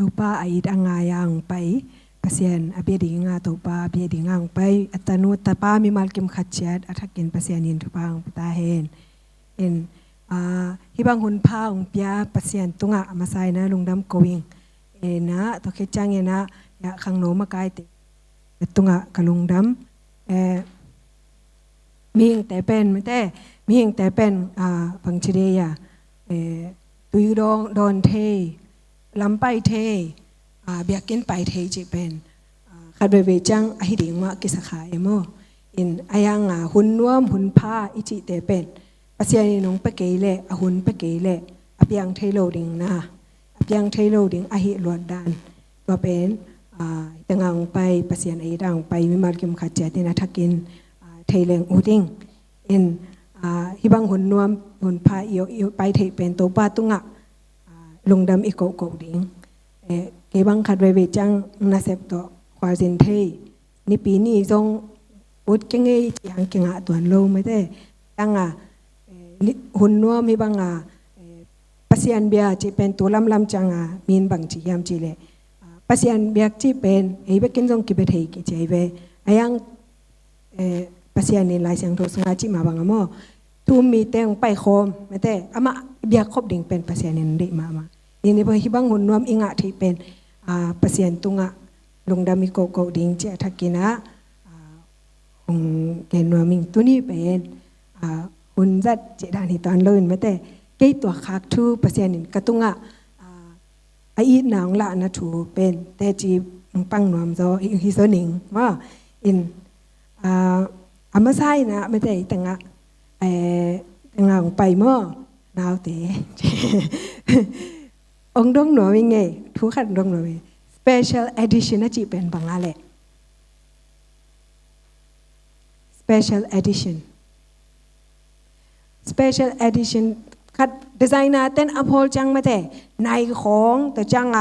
topa ait angayang pai pasien abedi nga topa abedi ngang pai atanu tapa mi malkim khatchat athakin pasienin thupang patahen in hibang hun pa ong pia pasien tunga masai na lungdam kowing na to khechang ena ya khangno makai te tunga kalungdam ming te pen mate ming te pen pangchireya tuyu don the lampai the biakin pai the chi pen khadwe we chang a hi ding ma kisakha emo in ayang hun nuam hun pha ichi te pen pasiani nong pe keile a hun pe keile apyang thailo ding na apyang thailo ding a hi lod dan to pen tangang pai pasian ai dang pai mi mar kim khacha tin athakin thaileng uding in hibang hun nuam hun pha yo pai thei pen to pa tunga lungdam iko ko ding ke bang khadwe we chang na sep to khwajin thei ni pi ni jong ut ke nge yang ke nga tuan lo me te tanga hun nuam mi bang pasian bia chi pen to lam changa min bang chi yam chi le pasian biak chi pen ei be kin jong ki be thei ki chei be ayang pasian ni lai sang tho sanga chi ma bang mo tu mi teng pai khom me te ama biak khop ding pen pasian ni de ma ini bo hibang hun nuam inga thi pen pasien tunga lungdami ko ding che thakina ke nuaming tuni pen hun zat che dan hi tan loin mate ke to khak thu pasien in katunga ai nang la na thu pen te chi pang nuam zo hi so ning wa in amasai na mate tanga tanga pai mo nao te ông đông nói nghe thú khăn đông nói special edition chỉ bên bằng ale special edition khát designer tên uphold chăng mà thế này khong từ chăng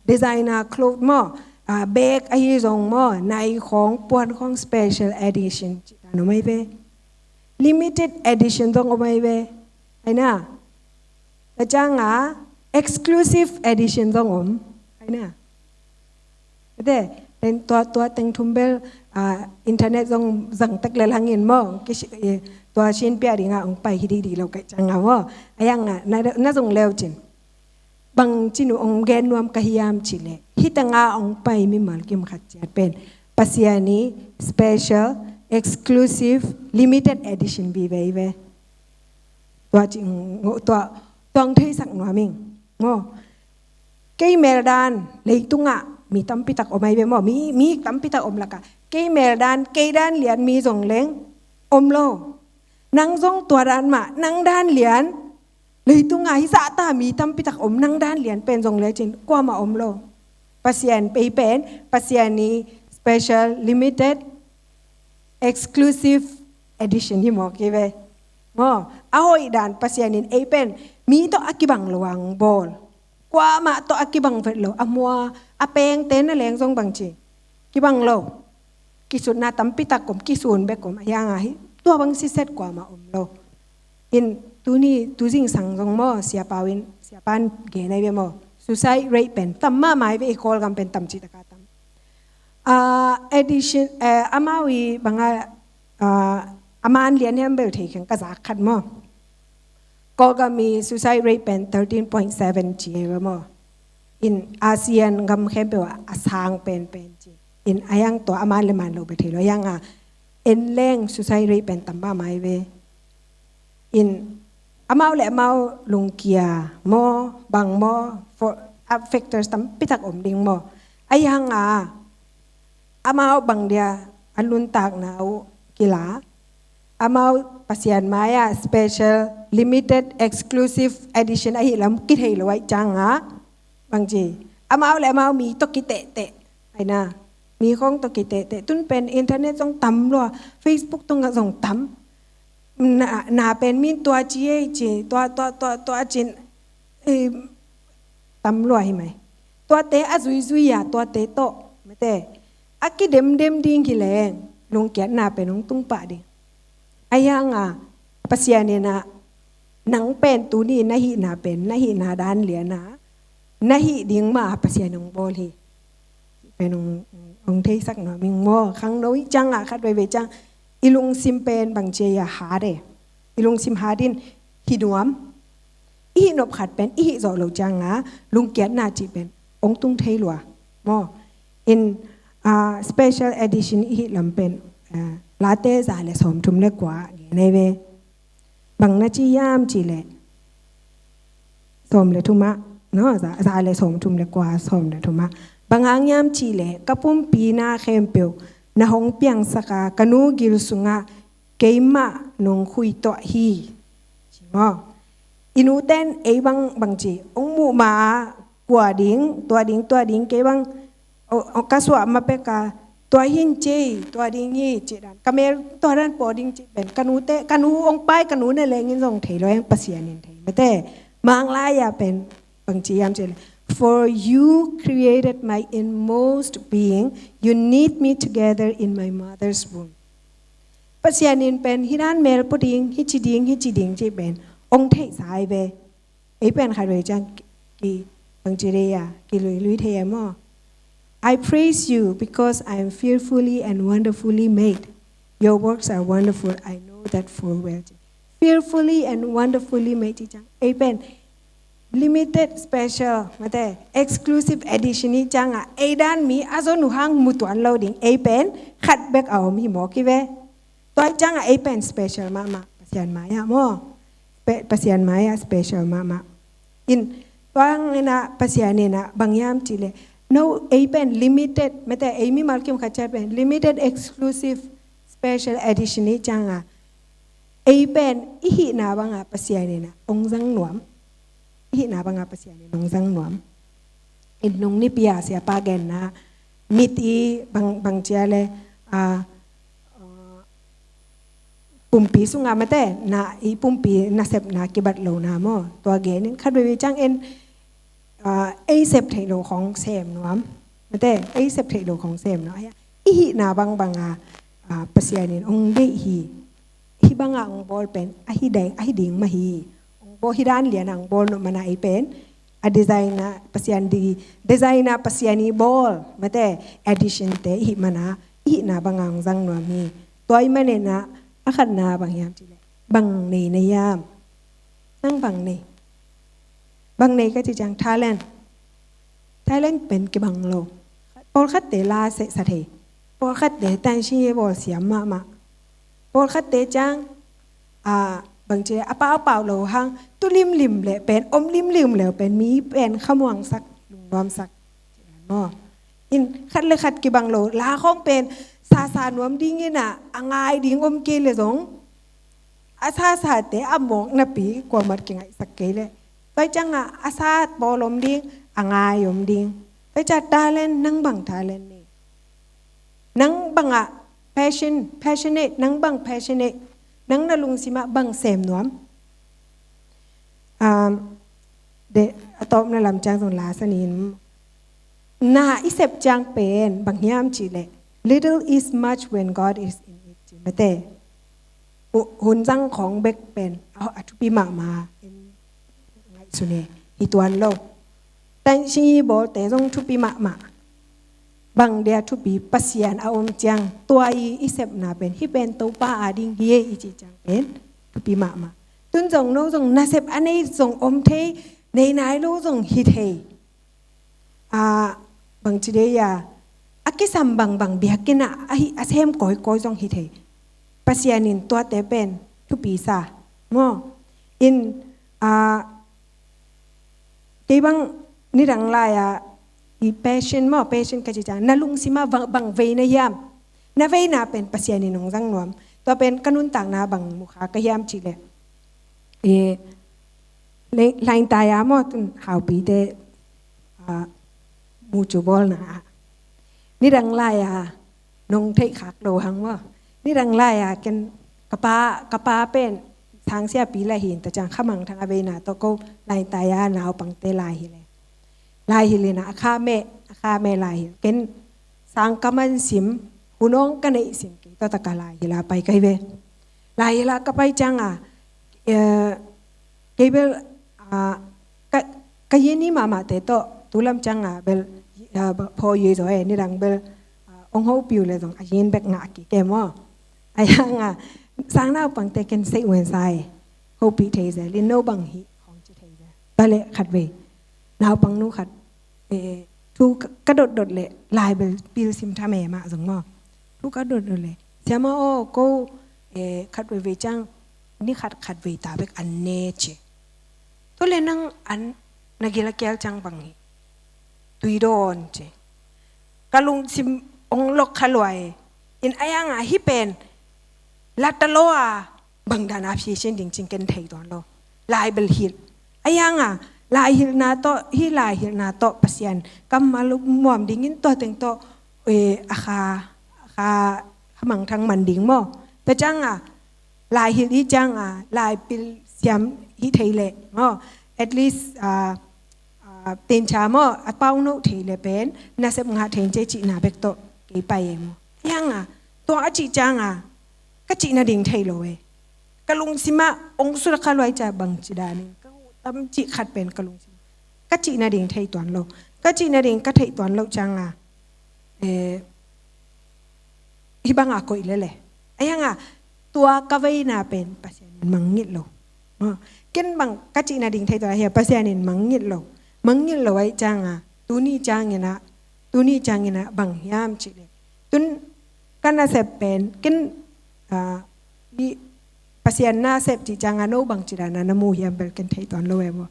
designer cloth mo bag ai dùng mo này khong buôn khong special edition chỉ ta nói mấy về limited edition dong ở mấy về hay na từ chăng exclusive edition dong om ai na thế tên tua tên thumbel internet dong zang tak le langin mo cái tua chin pia ringa ong pai hi di lo kai chang mo ayang na dong leo chin bang chinu ong gen nuam kahiam chile hitanga ong pai mi mal kim khat chat pen pasiani special exclusive limited edition bi ve tua ching tua tong thei sak nuaming ngo cây mèo đan lấy tung mi tâm pitak omai be mo mi tâm pitak om laka cây mèo đan cây đan liền mi rong leng om lo nang rong tua đan ma nang đan liền lấy tung hi sa ta mi tâm pitak om nang đan liền pen rong le chin kwa ma om lo pasien pe pen pasien ni special limited exclusive edition hi mo ke ve mo ahoi dan pasien in e pen mi to akibang luang bol kwa ma to akibang vet lo amwa apeng ten na leng jong bang chi kibang lo kisut na tampi takom kisun be kom ayang hi to bang si set kwa ma om lo in tuni tujing sang jong mo siapan ge nai be mo suicide rate pen tamma mai be call gam pen tam chi ta ka tam edition amawi banga aman lian hem be thei khang ka za khat mo Kogami suicide rate pen 13.7 chi mo in ASEAN gam khempewa asang pen chi in ayang to aman le man lo be thelo yang en leng suicide rate pen tamba mai ve in amau le mau lungkia mo bang mo for factors tam pitak om ding mo ayang amau bang dia alun tak na kila amau pasian maya special limited exclusive edition ai lam kit hei lo ai chang bang ji amau le mau mi to kite te ai na mi khong to kite te tun pen internet jong tam lo Facebook tong jong tam na pen min tua chi tua chin tam lo ai mai tua te a zui ya tua te to mate aki dem ding ki leng lung kiat na pen ong tung pa di ayang pasian na nang pen tu ni na hi na pen na hi na dan lia na na hi ding ma pasian nong bol hiเป็นองเทสักหน่อยมิงโมครั้งน้อยจังอ่ะคัดไว้เวจังอิลุงซิมเป็นบางเจียหาเดอิลุงซิมหาดินฮิดวมอีนบขัดเป็นอีจอเหลาจังอ่ะลุงเกียรตินาจีเป็นองตุงเทลัวโม in special edition อีลำเป็นลาเต้ซาเลสมทุมเล็กกว่าในเวบางนาจียามจีเลสมเลทุมะเนาะซาเลสมทุมเล็กกว่าสมเลทุมะบางอังยามจีเลกับปุ่มปีนาเข้มเปียวนาหงเปียงสกากนูกิลสุงะเกยมะนงคุยตัวฮีใช่ไหมอินูเต้นไอ้บางจีองมูมากว่าดิ้งตัวดิ้งเกยบังกระสวมาเปกาตัวหินจีตัวดิ้งยี่จีดันกระเมรตัวนั้นปอดิ้งจีเป็นกนูเต้กนูองไปกนูในเลงินส่งเทลอยปัสยานินเทไม่แต่มังลายาเป็นบางจียามจีFor you created my inmost being, you knit me together in my mother's womb. ปัจจัยนี้เป็นฮิรันเมลปดิ้งฮิจิดิ้งที่เป็นองค์เทศายเบไอเป็นใครเลยจังกี่บางจีเรียกี่ลุยเทียมอ I praise you because I am fearfully and wonderfully made. Your works are wonderful. I know that full well. Fearfully and wonderfully made จังไอเป็นlimited special มาแต่ exclusive edition นี่จังอ่ะไอ้ด้านมีอาโซนุหังมุตวันเราดิ่งไอ้เป็นขัดแบกเอามีหมอกี่เวตัวจังอ่ะไอ้เป็น special มาปัสยานมายาโมปัสยานมายา special มาอินตัวนี่นะปัสยานนี่นะบางยามจีเล no ไอ้เป็น limited มาแต่ไอ้มีมาร์กิมขัดจัดเป็น limited exclusive special edition นี่จังอ่ะไอ้เป็นอีหินาบางอ่ะปัสยานนี่นะองค์จังหนวมฮินาบังอาปัสยานี่นงจังหนวมอินนงนี่ปีอาเสียปาเกนนะมิตีบางเจเลปุ่มปีสุงามาแต่นาอีปุ่มปีนาเซบนากิบัดโลนาโมตัวเกนิคัดไปจังเอ็นไอเซบเทโลของเซมหนวมมาแต่ไอเซบเทโลของเซมเนาะอีฮินาบังอาปัสยานี่องเดฮีบังอาองบอลเป็นอหิแดงอหิดิ่งมาฮีบฮิรันเลียนังบอลมันไอเป็นดีไซน์นะปัสยานดีไซน์นะปัสยานีบอลมาแต่ addition เตะหิมันนะหินาบางอังจังหนวมีตัวอีมันเนี่ยนะอาขัดนาบางยามจีเลยบางในยามนั่งบางในก็จะจังThailandเป็นกี่บางโลปอลคัดเตลาเสสเทปอลคัดเตตันชีบอลเสียมาปอลคัดเตจังบางเจอาเปล่าโลหังตุลิมเลยเป็นอมลิมแล้วเป็นมีเป็นขมวงสักลุงรวมสักอ๋ออินคัดเลยคัดกี่บางโลลาข้องเป็นซานวมดิ้งนี่น่ะอ่างายดิ้งอมเกเลยสงอาซาเตอมองนับปีกว่ามัดกี่ไงสักเกเลยไปจังอาซาบอลมดิ้งอ่างายยมดิ้งไปจัดตาเล่นนั่งบังตาเล่นนี่นั่งบังpassionate นั่งบัง passionateนังนาลุงสิมาบังเสมนวมเดตอบนาลำจางสงลาสนินนาอิเซบจางเป็นบางยามจีเล little is much when God is in it จีมาแต่หุ่นจังของเบกเป็นเอาอัตุปีมาไงสุเนฮิตวันโลแต่ชีบอกแต่ต้องทุปีมาบางเดียทุบีปัสยานอาอมจังตัวอีเซบนาเป็นที่เป็นตัวป้าอาดิงเฮียอีจีจังเป็นทุบีมาตุนจงโนจงนาเซบอันนี้จงอมเทในนายโลจงฮิตเฮบางจีเดียอากิสัมบางเบียกินะอาเซมก้อยจงฮิตเฮปัสยานินตัวเตเป็นทุบีซาโมอินที่บางนี่ดังไลpassion มั้ง passion ก็จะจังนาลุงสิมาบังเวนยามนาเวนาเป็นปัสยานินงจังนวมตัวเป็นกนุนต่างนาบังมุขากยามจิเลไลน์ตายามอตุนหาวปีเตมูจูบอลนะนี่ดังไลนงเทขักโลหังว่านี่ดังไลกันกะปาเป็นทางเสียปีละหินแต่จังขมังทางอเวนาตัวก็ไลน์ตายาหนาวปังเตลายเลยลายหิเลนะข้าแม่ลายเก็นสังกมันสิมหุนองกันไอสิมกิตตะกาลายหิลาไปไกเวลายหิลาก็ไปจังเกเบลกะเยนี่มาเตโต tu lam chang a bel pho ye zo e ni rang bel ong ho piu le zong a yin bek nga ki ke mo ayang a sang nao pang te ken sei wen sai ho pi thei ze lin no bang hi khong chi thei ze ta le khat ve nao pang nu khat tu ka dot le lai bel pil sim tha me ma zong mo tu ka dot le sia ma o ko khat ve chang ni khat ve ta bek an ne che to le nang an nagila kel chang bang hi tui don che kalung sim ong lok khalwai in ayang a hi pen lataloa bang dana phi chen ding ching ken thei don lo lai bel hil ayang a lai hil na to hi lai hil na to pasian kam malu muam ding in to teng to akha hamang thang man ding mo te chang a lai hil hi chang a lai pil siam hi thei le mo at least tin cha mo a pau no thei le pen na sep nga theng che chi na bek to ke pai mo yang a to a chi chang a ka chi na ding thei lo we ka lung sima ong su ra kha loi cha bang chi da ni ka tam chi khat pen ka lung sima ka chi na ding thei ton lo ka chi na ding ka thei ton lo chang a hi bang a ko ile le ayang a tua ka vei na pen pasien mang ngit lo ken bang ka chi na ding thei to he pasien in mang ngit lo ai chang a tu ni chang ina bang yam chi le tun kana se pen ken bi pasien na sep chi chang a no bang chi da na mu yam bel ken thei ton lo e mo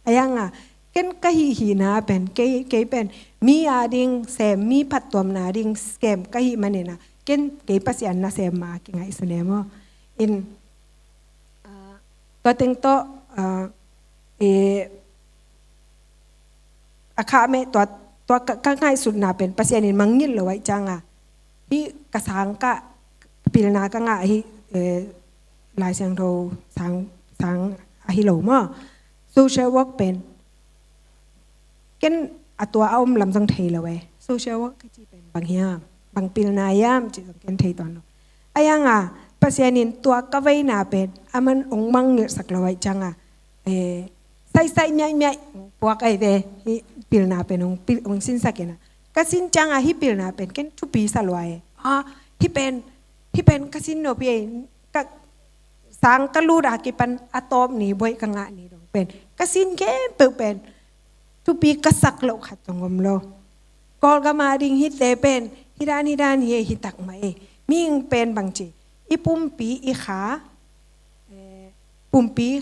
ayang a ken ka hi na pen ke pen mi a ding se mi phat tom na ding scam ka hi manena ken ke pasien na se ma ki ngai su ne mo in to teng to akha me to ka ngai su na pen pasien in mangil lo ai chang a hi ka sang ka pil na ka nga hi lai sang tho sang a hi lo mo social work pen ken atwa om lam jang thei lo we social work ka chi pen bang hiam bang pil na yam chi jang ken thei ton lo ayang a pasien in tua ka vei na pen aman ong mang ngir sak lo ai chang a sai nyai puak ai ve hi pil na pen ong sin sakena ka sin chang a hi pil na pen ken thu pi sa loi hi pen ka sin no pi ka sang ka lu da ki pan atom ni boy ka nga ni dong pen ka sin ke pe pen thu pi ka sak lo khat tongom lo kol ga ma ding hi te pen hi dan hi hi tak mai ming pen bang chi i pum pi i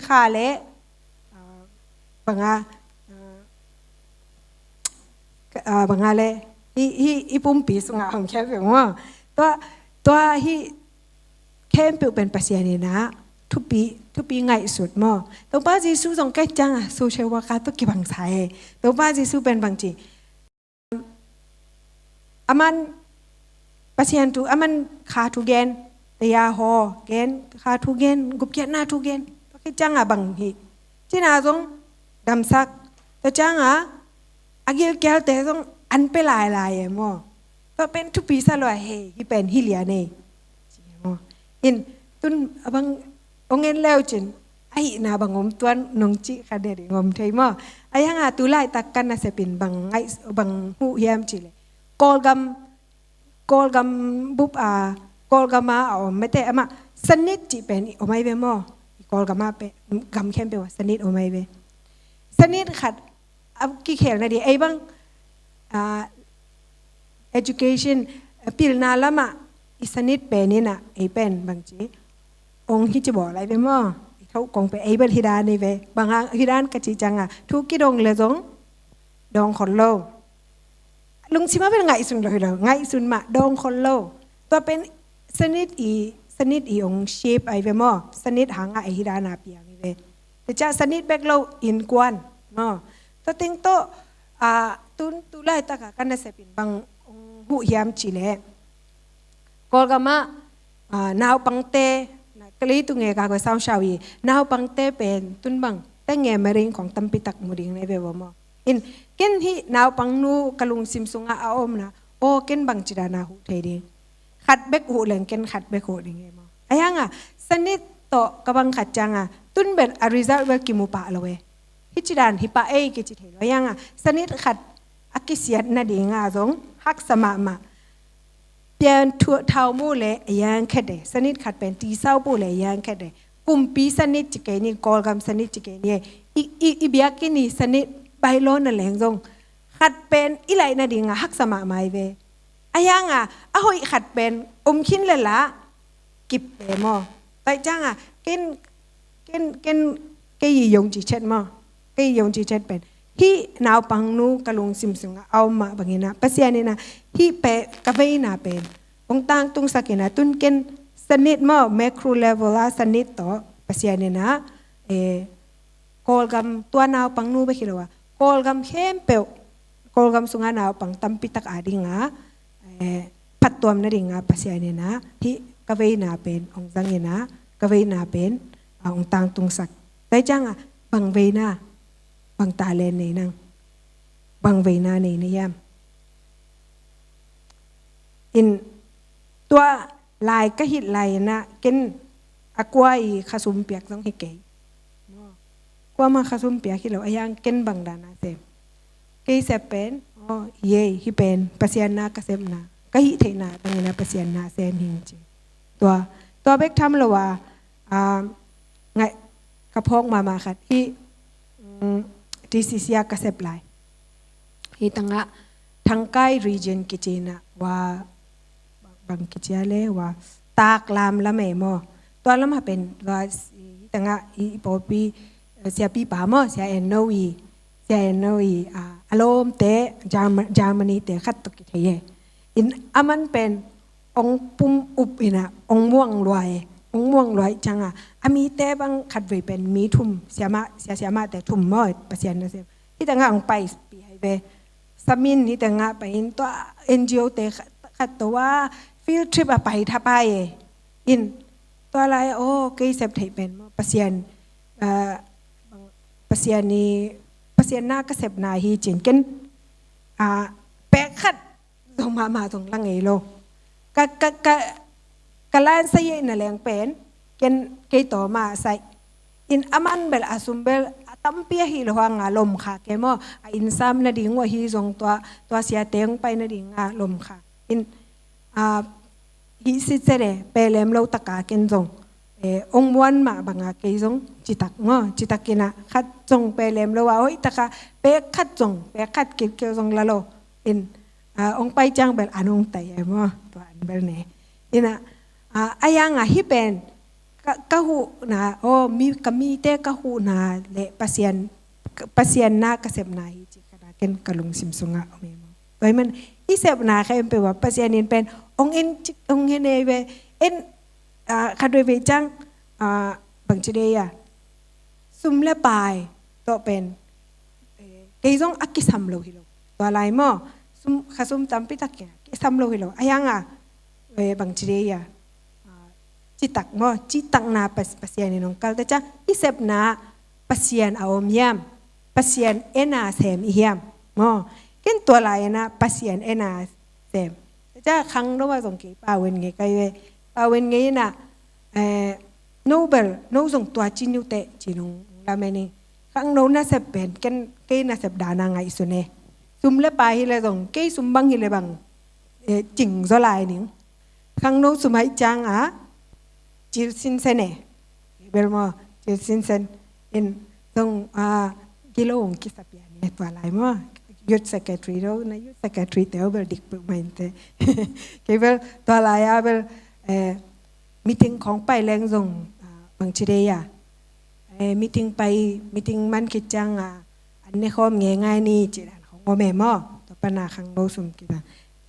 kha le banga le hi pum pi sunga hom khe pe mo to hi kem pe pen pasien ni na thu pi ngai sut mo to ba ji su jong ke chang a social worker to ki bang sai to ba ji su pen bang chi aman pasien tu aman kha tu gen te ya ho gen kha tu gen gup ke na tu gen to ke chang a bang hi china jong dam sak to chang a agil kel te jong an pe lai mo to pen thu pi sa lo he hi pen hi lia ne mo in tun abang ongen leo chin ai na bangom tuan nong chi kha de ngom thei mo ayang a tu lai tak kan na se pin bang ngai bang hu hiam chi le kol gam bup kol gama o mete ama sanit chi pen o mai ve mo kol gama pe gam khem pe wa sanit o mai ve sanit khat ab ki khel na di ai bang education pil na lama isanit pe ni na ai pen bang chi ong hi chi bo lai ve mo thau kong pe ai bel hidan ni ve bang hidan ka chi changa thu ki dong le jong dong khon lo lung sima vel ngai sun lo ngai sun ma dong khon lo to pen sanit i ong shape ai ve mo sanit hanga ai hidan na pi ang ve te cha sanit bek lo in kwan mo to ting to tu lai ta ka kan se pin bang hu hiam chi le kol gama naw pangte kali tu nge ka ko sam shawi naw pangte pen tun bang ta nge maring khong tampi tak muring ne be mo in ken hi naw pangnu kalung simsunga a om na o ken bang chira na hu thei ding khat bek hu leng ken khat bek hu ding mo ayanga sanit to kabang khat changa tun ben a result wel ki mu pa lowe hi chidan hi pa e ke chi thei lo ayanga sanit khat กิเสียดนาดีงาจงฮักสมามาเปลี่ยนทั่วเท่ามูเลยยังแค่เดสนิทขัดเป็นตีเศร้าปูเลยยังแค่เดกุมปีสนิทจิเกนี่กอลกำสนิทจิเกนี่อีเบียกินี่สนิทใบโลนั่นแหละจงขัดเป็นอีไหลนาดีงาฮักสมาไม่เวอายังอ่ะหอยขัดเป็นคินเลยละกิบเปมอแต่จังเกยยงจีเช็ดมอเกยยงจีเช็ดเป็นที่นาวปังนูกะลุงซิมซุงเอามาบางอย่างนะภาษาเนี่ยนะที่เปกะเวน่าเป็นองตังตุงสักนะตุนเกนสนิทมอแมโครเลเวลสนิทต่อภาษาเนี่ยนะกอลกัมตัวนาวปังนูไปคิดว่ากอลกัมเข้มเปวกอลกัมสุงานาวปังตัมปิตักอาดิงปัดตัวมันดิ่งภาษาเนี่ยนะที่กะเวน่าเป็นองตังเนี่ยนะกะเวน่าเป็นองตังตุงสักแต่จังบางเวน่าบางตาเลนนี่นังบางเวนานี่นี่ยามอินตัวลายก็หิดลายนะเกินอากวายขสุมเปียกต้องให้เก๋กว่ามาขสุมเปียกที่เราอายังเกินบางดานาเซมเกยเซเป็นเย่ฮิเป็นปัสยานาเกษมนาก็หิเทนาตั้งนะปัสยานาเซมหิงจีตัวเบกทำเราว่าไงกระพงมาขัดที่ที่สิเสียกระเสบไหลที่ตั้งทางใกล้ region กิจนะว่าบางกิจเลยว่าตากลามละแม่มอตัวละมาเป็นว่าตั้งอีปอปีเสียปีป่ามอเสียเอ็นโนวีอารมณ์เตะจามนีเตะขัดตกิจเยอินอามันเป็นองปุ่มอุบอินะองม่วงรวยจังอามีเตะบางขัดไว้เป็นมีทุ่มเสียมาแต่ทุ่มมอเปอร์เซ็นต์นะเซที่ตั้งองไปปีให้เวสมินนี่ตั้งไปอินตัว NGO เตะขัดตัวฟิลทริปไปทับไปอินตัวอะไรโอ้เกยเซฟไทยเป็นเปอร์เซ็นต์นี่หน้าก็เซฟนาฮีจินกันแปะขัดตรงมาตรงลังเอโลกะลานใส่นั่นแหละเป็นเกยต่อมาใส่อินอามันเบลอาซุมเบลตั้มเปียฮิลหังลมค่ะแกมอินซ้ำนาดิ่งว่าฮีจงตัวเสียเตียงไปนาดิ่งลมค่ะอินฮิสิเจเรเปเลมโลตะกาเกนจงองมวนมาบางเกยจงจิตักกินะขัดจงเปเลมโลว่าโอ้ยตะกาเปขัดจงเปขัดเกยจงละโลอินองไปจังเบลอันองแต่ยังตัวอันเบลเนอินะอายังฮิเป็นกะหูนะโอ้มีเตกะหูนะเลปัสยนนาเกษมนาฮิจิกะเกนกะลุงซิมซุงะอเมมโดยมันอีเสพนาใครเป็นว่าปัสยานินเป็นองเอ็นเอเวเอ็นคัดโดยเวจังบางจุดยาซุมเลปายตัวเป็นเกยจงอักกิสัมโลหิโลตัวอะไรมั่งซุมจำปิตักเนี่ยกิสัมโลหิโลอายังบางจุดยาจิตักนาปัสยานินองกัลแต่จ้าอีเสพนาปัสยานอมยามปัสยานเอนาเซมอียามเกินตัวลายนะปัสยานเอนาเซมจ้าครั้งนู้ว่าส่งกี่ป่าเวนไงไกเวป่าเวนไงนะโนเบลโนส่งตัวจินุเตจินงลาเมนีครั้งนู้น่าเสพเป็นเกน่าเสพดานาไงสุเนซุมเลปาฮิเลส่งเกซุมบังฮิเลบังจิงโซลายนิงครั้งนู้สุมัยจังจิลซินเซเนเบลมอจิลซินเซนอินส่งกิโลงกิสับยานี่ตัวลายมั่งyouth secretary เราใน youth secretary เต๋อเบลดิกเปิดมาเตะเกี่ยวกับตัวลายเบลmeeting ของไปแรงส่งบางทีเดียmeeting มันคิดจังอันนี้ข้อมง่ายนี่จีดันของโมเมมอตัวปัญหาขังโนสุมกิน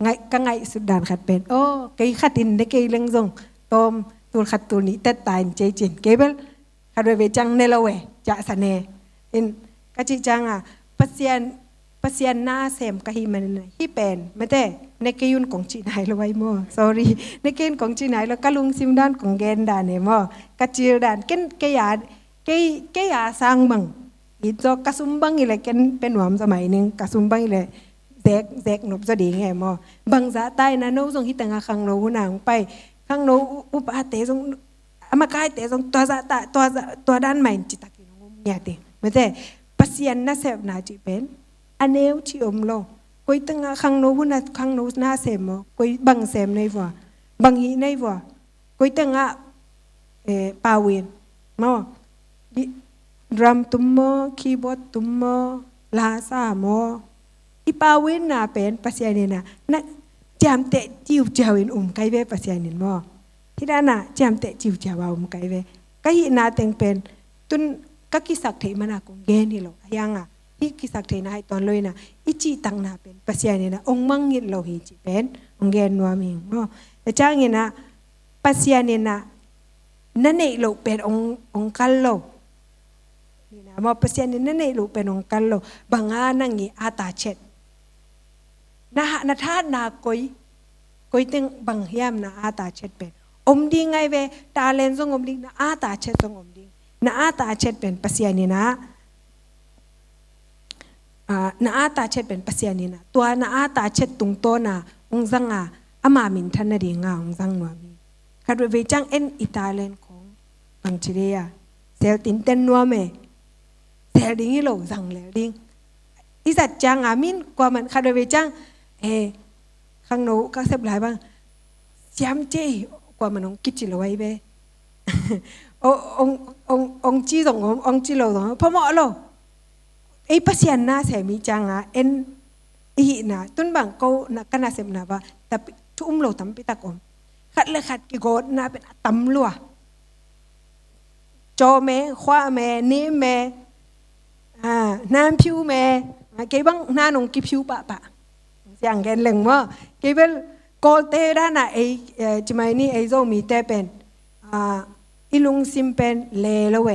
ง่ายก็ง่ายสุดด่านขัดเป็นโอ้เกยขัดอินได้เกยแรงส่งตอมตัวขัดตัวนี้แต่ตายใจจินเกยเบลขัดไปจังเนลเวจะสเนอินก็จีจังปัสยานนาเซมกะฮิมันฮิเป็นไม่แต่ในเกยุนของจีนายละไว้มั่ว sorry ในเกณฑ์ของจีนายแล้วก็ลุงซิมด้านของเกณฑ์ด่านเนี่ยมั่วกะจีด่านเกณฑ์เกยาสร้างบังอีจอกกะซุมบังอีเลยเกณฑ์เป็นหวามสมัยนึงกะซุมบังอีเลยแซกหนบจะดีไงมั่วบังซาใต้นะโน้ส่งฮิตังขังโนหุนางไปขังโนอุปาเตส่งอามากายเตส่งตัวซาตาตัวด้านใหม่จิตตะกินงเนี่ยเตไม่แต่ปัสยานนาเซมนาจีเป็นอันเนวที่อมโล กุยตั้งข้างโน้นนะข้างโน้นหน้าเสมอกุยบังเสมในวัวบังฮีในวัวกุยตั้งปาเวนมั้งดรัมตุ้มมอคีย์บอร์ดตุ้มมอลาซามออีปาเวนน่ะเป็นภาษาเนี่ยนะจำเตะจิวจาวินไกเวภาษาเนี่ยมั้งที่ด้านน่ะจำเตะจิวจาวไกเวก็ยินาเต็งเป็นตุนก็กิสักเทมันอะคงเกนี่หรอกยังอ่ะอีกิสักเทน่ะให้ตอนเลยนะอีจีตังน่ะเป็นภาษาเนี่ยนะองมังยิโลหิจิเป็นองเกนนัวมิงมั้งแต่จ้างเนี่ยนะภาษาเนี่ยนะนั่นเองโลเป็นองคัลโลนี่นะมาภาษาเนี่ยนั่นเองโลเป็นองคัลโลบางอันนั่งงี้อาตาเช็ดนะท่านากุยตึงบางยามนะอาตาเช็ดเป็นอมดิ้งไงเวตาเลนซงอมดิ้งนะอาตาเช็ดซงอมดิ้งนะอาตาเช็ดเป็นภาษาเนี่ยนะนะอาตาเช็ดเป็นภาษาเนี่ยนะตัวนะอาตาเช็ดตุงโตนะองซังอามามินทันนาดีงาองซังนัวมีคัดเวจังเอ็นอิตาเลนของบังชิเรียเซลตินเตนนัวเมเซลดิ้งฮิโลซังเลดิ้งอิสัจจังอามินกว่ามันคัดเวจังข้างโน้ก็เสพหลายบ้างย้ำเจ้กว่ามันองกิจจิโลไว้เบ้องจีตรงองจีโลตรงพอเหมาะโลไอ้ภาษาหน้าเสมีจังเอ็นอีน่ะตุนบางเขานักกันน่าเสพน่ะว่าแต่ทุ่มโลตั้มปิตากอมขัดเลยขัดกี่โกดน่าเป็นตั้มลัวโจแม่ขว้าแม่นี่แม่น้ำผิวแม่เกี่ยบังหน้านงกิผิวปะอย่างแกนเหลงว่าเกี่ยเป็นโกเตด้านน่ะไอ้จมัยนี้ไอ้โซมีแต่เป็นอีลุงซิมเป็นเลโลเว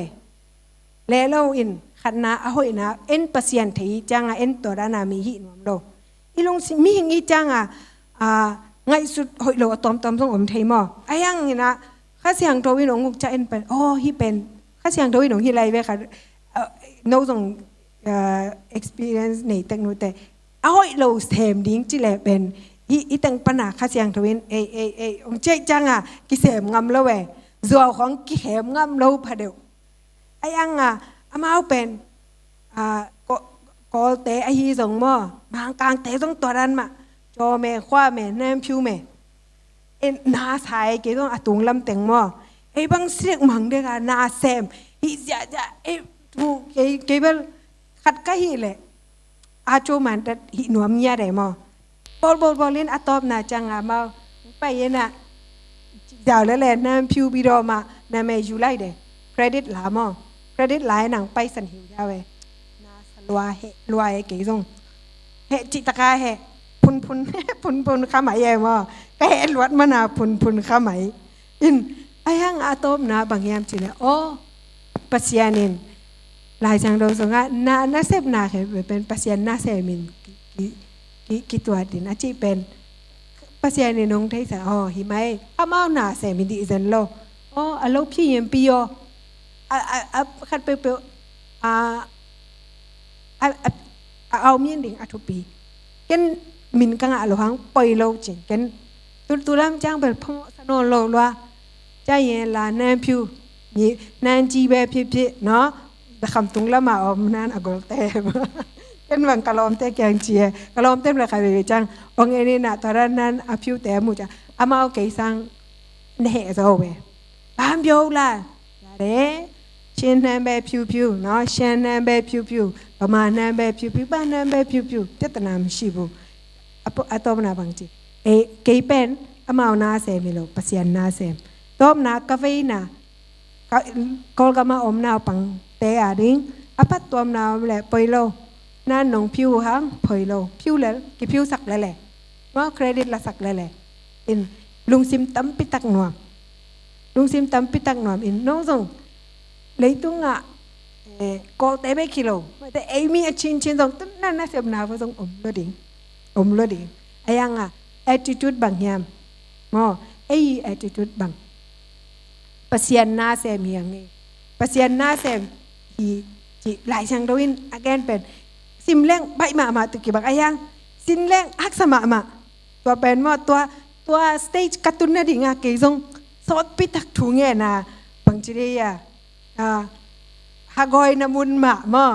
เลโลอินขัดนาahoy na en pasien thei changa en tora na mi hi nom lo ilong mi hingi changa ngai sut hoi lo tom song om thei mo ayang ina kha siang towin ong cha en pen hi pen kha siang towin ong hi lai ve kha no song experience nei tek no te ahoy lo sem ding chi le pen hi tang pana kha siang towin ong che changa ki sem ngam lo we zo khong ki hem ngam lo pha deu ayangอามาเอาเป็นก็เตะไอ้ฮีส่งมั่วบางกลางเตะต้องตัวนั้นมาจอแม่คว้าแม่น้ำผิวแม่นาสายเกี่ยวกับตุงลำเต็งมั่วไอ้บางเสียงมังเด็กนาเซมฮิจะไอ้ถูกเกี่ยวกับขัดก็ฮีเลยอาโจมันแต่หิหนวมเงียได้มั่วบอลเล่นอะตอมนาจังมาไปยันน่ะเดี๋ยวแล้วแหละน้ำผิวบีดอมาน้ำแม่อยู่ไล่เด้เครดิตหลามั่วเครดิตหลายหนังไปสันหิวยาเวนาสลัวเฮลัวเก๋ซงเฮจิตกาเฮพุนข้าไหมยังว่าก็เฮลวดมานาพุนข้าไหมอินไอ้ยังอาตอมนะบางยามจีเนี่ยปัสยานินหลายจังโดนสงะนาเซบนาเฮเป็นปัสยานาเซมินกี่ตัวดินอาจีเป็นปัสยานินนงไทยสะหิไมอามาหนาเซมินดิจันโลอโลพี่ยังปีโอขัดเปรี้ยวเอาเมียนดิ่งอัทุปีกันมินกังอะหลวงปล่อยโลจริงกันตุลามจ้างเป็นพ่อสนนโลว่าใจเย็นลาแนนผิวนี่แนนจีแบบพี่เนาะแต่คำตุงละมาอมนั่นอากลเต้กันวังกะลอมเต้แกงเจียกะลอมเต้เลยใครไปจ้างองเอนี่นะตอนนั้นอผิวแต่หมู่จ้าอามาเอาเกยซังเน่จะเอาไปบ้านเบียวล่ะเด้เชนนันแบบผิวเนาะเชนนันแบบผิวประมาณนันแบบผิวบ้านนันแบบผิวเจตนาไม่ชิบุอะตอมนาบางทีเกยเป็นอามาเอาหน้าเซมิโลปัสยันหน้าเซมตอมนากาเฟน่ะกอลกามาอมนาปังเตะดิงอปัตตอมนาแหละปอยโลนั่นน้องผิวหางปอยโลผิวแล้วกี่ผิวสักแล้วแหละว่าเครดิตละสักแล้วแหละอินลุงซิมตั้มปิตักหนวมลุงซิมตั้มปิตักหนวมอินน้องส่งlấy tung có té mấy kilo mà té ấy mi chín xong tứcนั่นเสียบนาเพราะต้องอมloดิ่งไอ้ยังattitude บางยามไอ้ attitude บางปัสยันนาเสมีอย่างนี้ปัสยันนาเสมที่หลายช่างดวิน again เป็นซิมแรงใบมาตุกี่บางไอ้ยังซิมแรงฮักสมาตัวเป็นว่าตัว stage การ์ตูนน่ะดิ่งเกี่ยงสอดปิตักถุงเงี้ยนะบางทีเดียฮากอยนามุนมา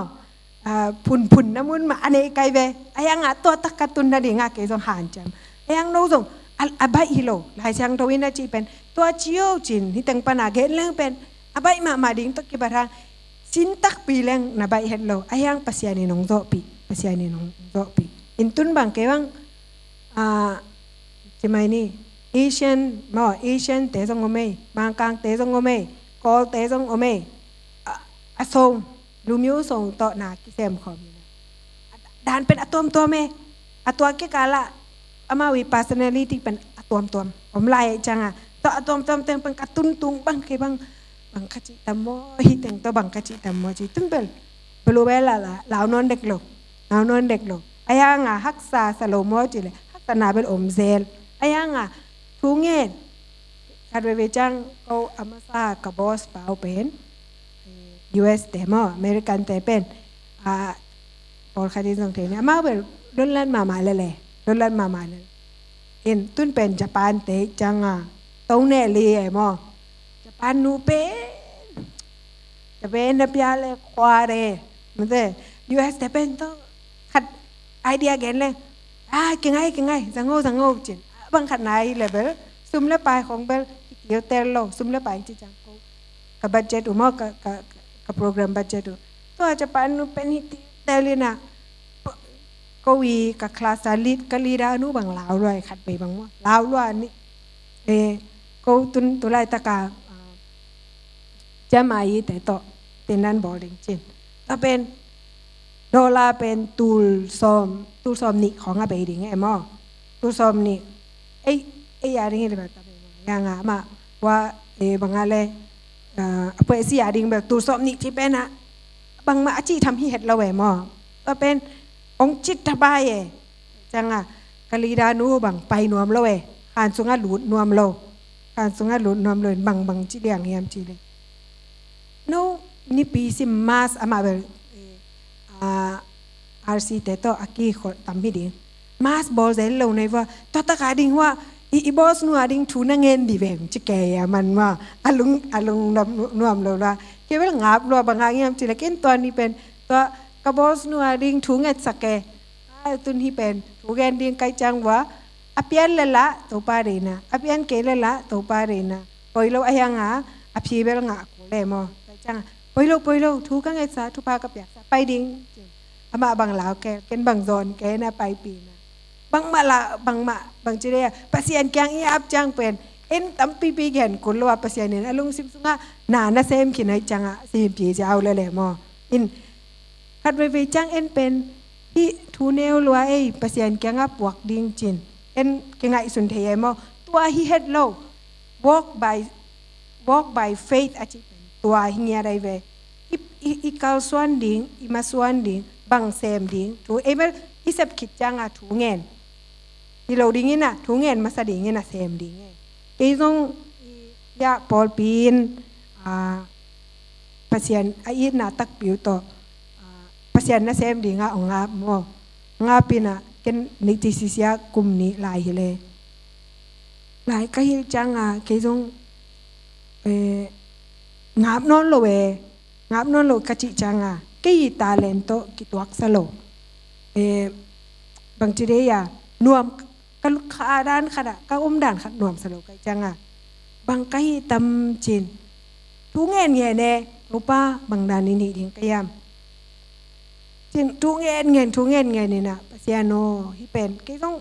phun namun ma ane kai be ayang ato takatun na dinga ke so hanjam ayang no so abai hilo lai chang to wina chi pen to chiu chin hi tang pana ge leng pen abai ma ding to ki barang sin tak pi leng na bai hello ayang pasiani nong zo pi intun bang ke bang chimai ni Asian te song ome bang kang te song ome kol te song ome asong lu miu song to na ki sem khom dan pen atom to me atwa ke kala ama wi personality pen atom om lai changa to atom teng pen katun tung bang ke bang kachi tamo hi teng to bang kachi tamo chi tumbel belu bela la lao non dek lo ayanga haksa salomo chi le haksa na bel om zel ayanga thungen kadwe chang ko amasa ka boss pau pen US demo American te pen por khadi song te ne ma bel don lan ma le in tun pen Japan te changa tong ne li mo Japan nu pe na pya le kware mate US te pen to khat idea gen le kingai zango chin bang khat nai le bel sum le pai khong bel kiu tel lo sum le pai chi chang ko ka budget mo ka program budget to Japan nu pen hi telina ko wi ka class lit ka lira nu bang lao loi khat be bang mo lao loi ni ko tun tu lai ta ka jamai te to tenan boarding chin taเป็นดอลลาร์เป็นตูลซอมนี่ของอาเบดิงไอ้มอตูลซอมนี่ไอ้ยาดิงแบบตะเป็นยังอ่ะมาว่าบางอะไรเพื่อสิยาดิงแบบตูลซอมนี่ที่เป็นอ่ะบางมาอาจีทำให้เห็ดเราแหวมอก็เป็นองจิตทบายจังอ่ะกะลีดานูบางไปนวมเราแหวหานสุงะหลุดนวมเราหานสุงะหลุดนวมเลยบางจีเดียงเฮียมจีเลยno ni pisi mas ama ber RC te to aki tambi ding mas bol zel lo nei wa to ta ka ding wa i boss nu ading thu na ngen di veng chi ke ya man wa alung nuam lo la ke bel ngap lo banga ngiam chi la ken to ni pen to ka boss nu ading thu nget sake tun hi pen thu gen ding kai chang wa apian le la to pa re na apian ke le la to pa re na poi lo ayanga aphi bel nga ko le mo kai chang poi lo thu ka nget sa thu pa ka pya sa pai ding ama bang lao ke ken bang zon ke na pai pi na bang ma la bang chire pasien kyang i ap chang pen en tam pi gen kun lo pasien ni alung sim sunga na sem khinai changa sim pi jaw le mo in khat we chang en pen hi thu neu lo ai pasien kyang ap wak ding chin en ke ngai sun the mo tua hi het lo walk by faith achi tua hi nya dai ve i kal swan ding i ma swan ding bang sem ding thu emel isep khit changa thu ngen hi lo ding ina thu ngen ma sa ding ina sem ding ke zong ya pol pin pasien ai na tak piu to pasien na sem ding a nga mo nga pina ken nitisia kum ni lai hele lai ka hi changa ke zong ngap non lo ka chi changa cái talento ki tuak salo bang chire ya nuam ka khadan khada ka dan khat nuam salo kai changa bang kai tam chin tu ngen nge ne opa bang dan ni ding kayam chin tu ngen ni na pasiano hi pen ke song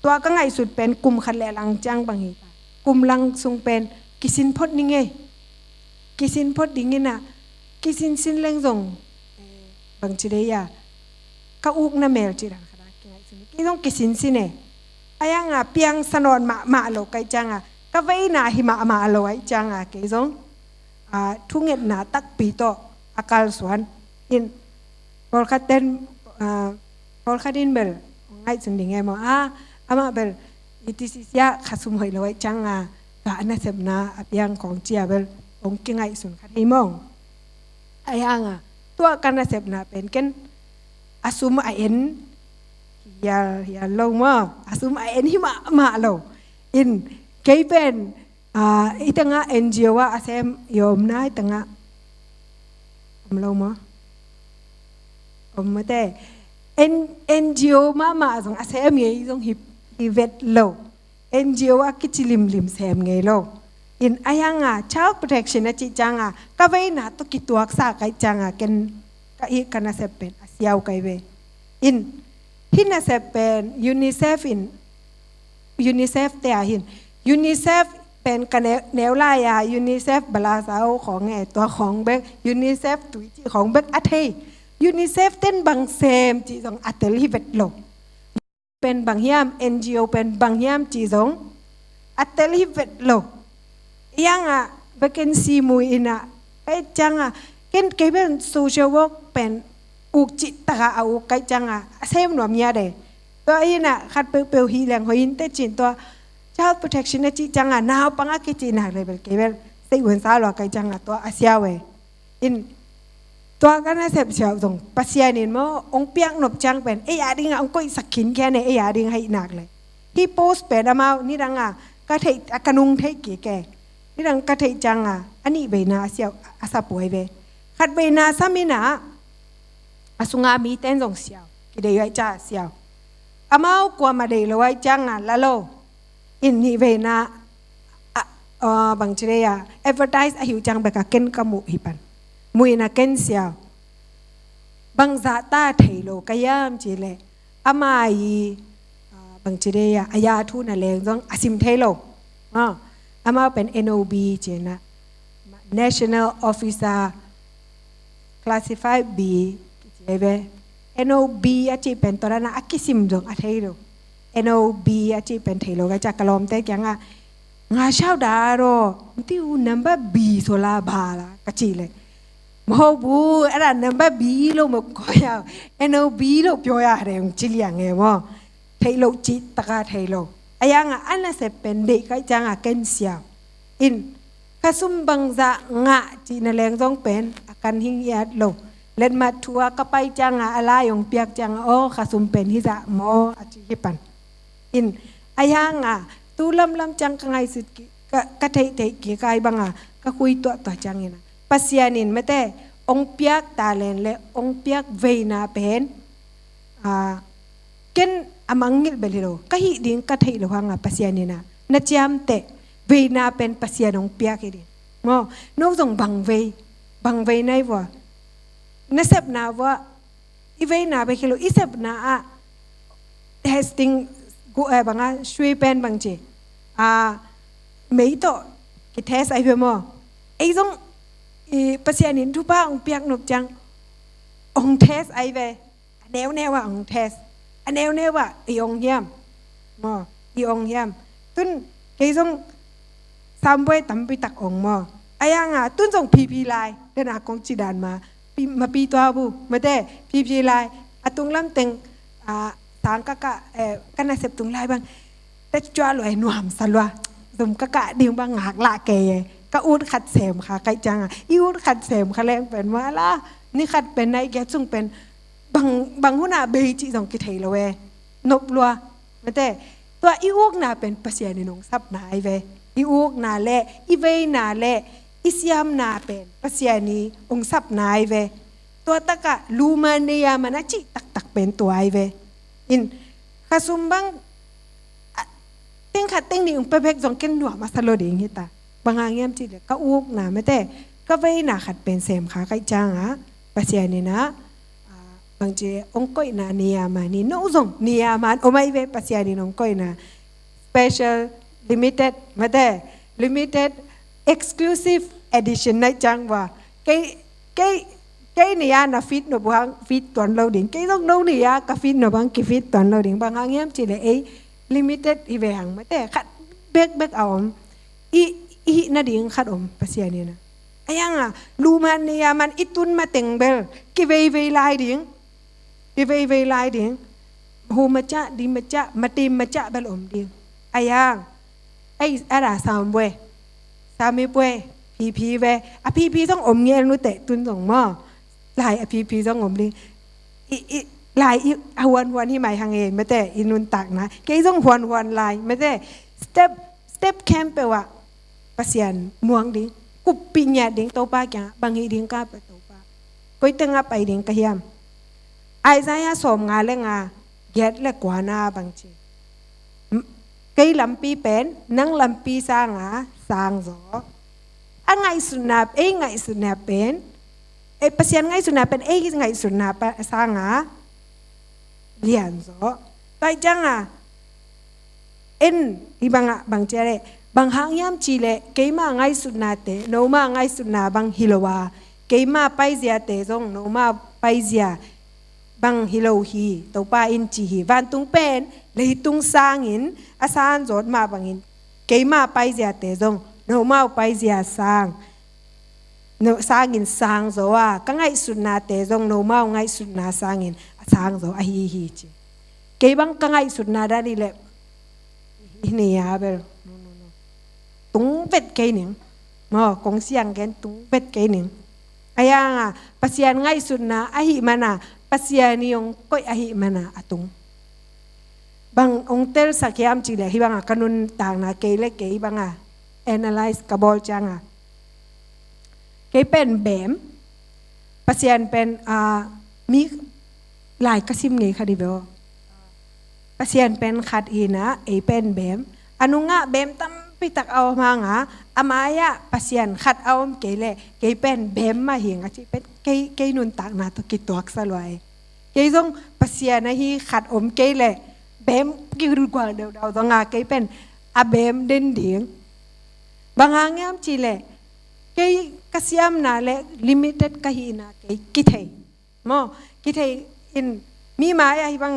tua ka ngai sut pen kum khat le lang chang bang hi kum lang sung pen kisin phot ni nge kisin phot ding na kisin sin leng zong bang chire ya ka uk na mel chiran khada ki zong kisin sine ayanga piang sanon ma lo kai changa ka vei na hi ma lo ai changa ke zong thunget na tak pi to akal swan in pol khatin bel ngai chung ding emo ama bel itisia khasum hoi lo ai changa ka na sebna apiang kong chia bel ong ki ngai sun khat hi mong ayanga tua kana sep na pen ken asum a en ya lo ma asum a en hi ma lo in ke pen itanga NGO wa asem yom na itanga lo ma mà thế NGO mà giống xem nghe giống hivet lo NGO á cái chỉ lim xem nghe lo in ayanga child protection á chỉ changa cái vậy na to kituak sa cái changa ken cái kana sepen asiaw cái về in hina sepen UNICEF te ahin UNICEFเป็นกันแนวไล่UNICEF บลาสาวของไงตัวของเบก UNICEF ตุยจีของเบกอัตเท UNICEF เต้นบางเซมจีสองอัตลิเวตโลเป็นบางยาม NGO เป็นบางยามจีสองอัตลิเวตโลยังเบกันซีมุยนะไอ้จังเกันเก็บเป็น social work เป็นอุกจิตตะเอาไก่จังเซมหนวมยาเดตัวอีน่ะขัดเปลวฮีแรงหอยนเตจินตัวchild protection นะจีจังน่าปังอากิจีน่าเลยเก็บสิ่งวันสาวหลอกไก่จังตัวอาเซียเวอินตัวกันนะเสพเชียวตรงปัสยานินมั้งองเปียกหนบจังเป็นไอ้ยาดิงองก็สักขินแค่ไหนไอ้ยาดิงให้หนักเลยที่โพสเป็นอามานี่ดังก็เทกนุงเทกแก่นี่ดังก็เทจังอันนี้เบน่าเสียวอาซาป่วยเวขัดเบน่าสามีน่ะอาสุงามีเต้นตรงเสียวกิเดียจ้าเสียวอามากว่ามาเดลไว้จังละโลอินนี่เวน่าบางทีเลยadvertise อายุจังเบกเก็นกมูฮิปันมุยน่ะเก็นเสียวบางซาตาเทโลกยามจีเลอามายีบางทีเลยอายาทูน่ะเลงจงอาซิมเทโลอามาเป็น NOB เจนะ National Officer Classified B เจเว NOB อาจีเป็นตัวนั้นอากิซิมจงอาเทโลNOB อาจีเป็นเทโลก็จะกลอมเตกยังงาชาวดาโรที่อูนัมเบอร์ B โซลาบาลากะจีเลยมโหบูอะระนัมเบอร์ B โลมก็ยาว NOB โลပြောရတယ်จิเลียงไงมอเทโลจิตะกะเทโลอะยังอันน่ะเสเป็นเด็กก็จังเกนเสียอินกะซุมบังซะงะจีนะแรงจงเป็นอากันหิงยาดโลเล่นมาทัวก็ไปจังอะไรยงเปียกจังโอ้กะซุมเป็นฮิซะมออะจิฮิปันอินอะยังตูลำจังกังไงสุดก็เทกี่กายบังก็คุยตัวจังเงินปัสยานินไม่แต่องเปียกตาเลนและองเปียกเวน่าเป็นเกินอามังงิลเบลิโรก็ฮิดิ้งก็เทหลวงปัสยานินะนัดยามเตเวน่าเป็นปัสยานองเปียกดิมอโน้ตส่งบังเวไหนวะนั่นเสพน่าวะอีเวน่าไปคิโลอีเสพน่าเฮสติงกูบังช่วยเป็นบางทีไม่ต่อคิดเทสไอเพื่อมอไอ้ตรงปัสยานินทุบ้าองเปียกหนุบจังองเทสไอเวแนวว่าองเทสแนวว่าอีองเยี่ยมมออีองเยี่ยมตุนไอ้ตรงสามใบตั้มไปตักองมอไอ้ยังตุนส่งพีไลน์เดินอากงจีดานมาปีตัวบูมาแต่พีไลน์ตุงลำเต็งทางกันน่ะเสพตุงไลน์บางแต่จ้าลอยหนวมสลัวตุ่มกะดิ่งบางหักละเกยก็อูดขัดเสมค่ะไกจังอีอูดขัดเสมค่ะแรงเป็นว่าล่ะนี่ขัดเป็นในแกจุงเป็นบางหัวหน้าเบจิสองกิเทลเวนบลัวมาแต่ตัวอีอูกน่ะเป็นปัสยานินงซับนายเวอีอูกน่ะแลอีเวน่ะแลอิสยามน่ะเป็นปัสยานีองซับนายเวตัวตะกะลูมาเนียมันจิตักเป็นตัวไอเวอินข้าซุมบังเต็งขัดเต็งนี่อุ้งเป๊กจงเก่งหนัวมาสโลดิ่งฮิตาบางอย่างจีเลยก็อุกนะไม่แต่ก็ไว้หนาขัดเป็นเสมขาไก่จางปัสยานี่นะบางทีองก้อยนะเนียมานี่น้องจงเนียมันโอไม่เวปัสยานี่น้องก้อยนะ special limited ไม่แต่ limited exclusive edition ในจังว่าเก้เนี่ยนะฟิตหนูบางฟิตตอนเราดิ่งเก้ต้องน้องเนี่ยก็ฟิตหนูบางกี่ฟิตตอนเราดิ่งบางอย่างจีเลยlimited อีเวหังไม่แต่ขัดเบกเอาอีน่าดิ่งขัดปัสยานี่นะไอ้ยังลูมันเนี่ยมันอิตุนมาเต็งเบลกี่เวไลดิ่งกี่เวไลดิ่งหูมาจ้าดีมาจ้ามาตีมาจ้าเบลดิ่งไอ้ยังไอ้อะไรสามเวสามีเวพีเวพีต้องเงี้ยนู้เตะตุนส่งหม้อลายพีต้องดิ่งลายหวนที่หมายทางเองไม่แต่อินุนตักนะแกต้องหวนลายไม่แต่step camp แปลว่าปัสยานม่วงดิ่งกุปปิญญาดิ่งโตป้าแกบางทีดิ่งก็ไปโตป้าก็ตั้งไปดิ่งกะยาม ไอ้ใจสมงาเลงาเก็ดเล็กกว่านาบางทีไกลำปีเป็นนั่งลำปีสร้างสร้างโซอันไงสุนับไงสุนับเป็นปัศยันไงสุนับเป็นไงสุนับสร้างเรียนโซไปจังบางเจเรบางหางยามจีเลเกยมาไงสุนับเตโนมาไงสุนับบางฮิโลวาเกยมาไปเสียเตจงโนมาไปเสียบางฮิโลฮีตัวป้าอินจีฮีวันตุงเป็นเลยตุงสร้างอินอาสานจดมาบางอินเกยมาไปเสียเตจงโนมาไปเสียสร้างโนสร้างอินสร้างโซว่าก็ไงสุนับเตจงโนมาไงสุนับสร้างอินสร้างโซอาฮีจีเกยบังก็ไงสุนับได้ดิเลนี่ยาเบลตุงเป็ดเกยหนิงมอกงเสียงกันตุงเป็ดเกยหนิงอายังปัศยานไงสุนับอาหิมานาปัศยานิยงก็อาหิมานาอตุงบางองเตลสักยามจีเลฮิบังกันุนต่างนาเกยเล็กเกยบังanalyze กบอลจังเกยเป็นแบมปัศยานเป็นมีหลายกระซิมไงค่ะดิเบลปัศยานเป็นขัดอีนะเป็นแบมอนุงะแบมตั้มพิตักเอามางอามายะปัศยานขัดเอาเกยเล่เกยเป็นแบมมาเหียงอาชีเป็นเกยนุนต่างนาตุกิตัวอักษรไว้เกยต้องปัศยานนะฮีขัดเกยเล่แบมกิรุกว่าเดียวต้องเกยเป็นแบมเด่นดิ่งบางอย่างยามจีเล่เกยกษยามนาเล่ลิมิเต็ดกะฮีนาเกยกิเทมอกิเทอินมีมาไอ้บาง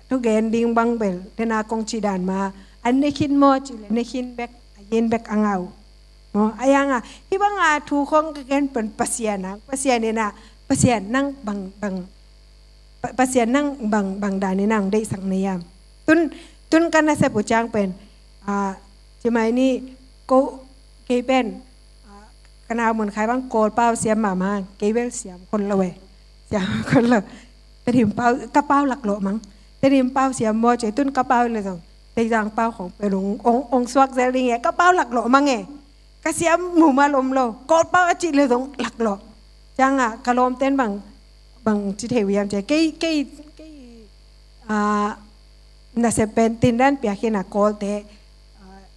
ทุกเกนดิ่งบางเบลเดนากงจีดานมาอันนี้คิดมอจีเล่นี้คิดแบกยินแบกอ่างเอามอไอ้ยังที่บางทุกคนก็เกนเป็นปัศยานะปัศยานี่นะปัศยานั่งบางปัศยานั่งบางดานี่นั่งได้สังเนียมตุนกันนะเสปุจังเป็นใช่ไหมนี่ก็เกยเป็นคณะเหมือนใครบางโกลเป้าเสียมมาเกยเป็นเสียมคนละเวเสียมคนละแต่ถิ่มเป้ากระเป๋าหลักโลมั้งแต่ถิ่มเป้าเสียมบ่ใจตุนกระเป๋าเลยจังแต่จางเป้าของเป็นองสวักเซลิงเงี้ยกระเป๋าหลักโลมั้งไงกระเสียมหมู่มาลมโลโกลเป้าจิเลยตรงหลักโลจังกระลมเต้นบางจิตเทวิยามใจเกยน่าจะเป็นตินด้านเปียกินะโกลเต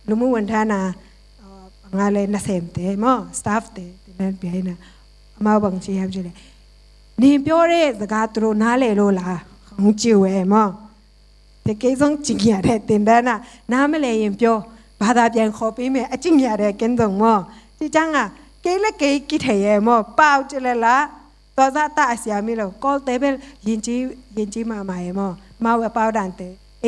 ลุมุวันทานางานเลยน่าเสมเตมอสตาฟเตตินด้านเปียนะมาบางทีครับจิเลยนี่เปียวเร่สกัดตัวน่าเลยโลละของจิ๋วมอแต่เกยส่งจิงยาเด็ตินด้านน้าไม่เลยยังเปียวบาดาเปียงขอปีเมอจิงยาเด็กินตรงมอที่จังเกยเล็กเกยกิเทยมอเป้าจิเลยละตัวซาตาเสียมิโลก็เตเบลยินจีมาใหม่มาว่าเป้าดันเต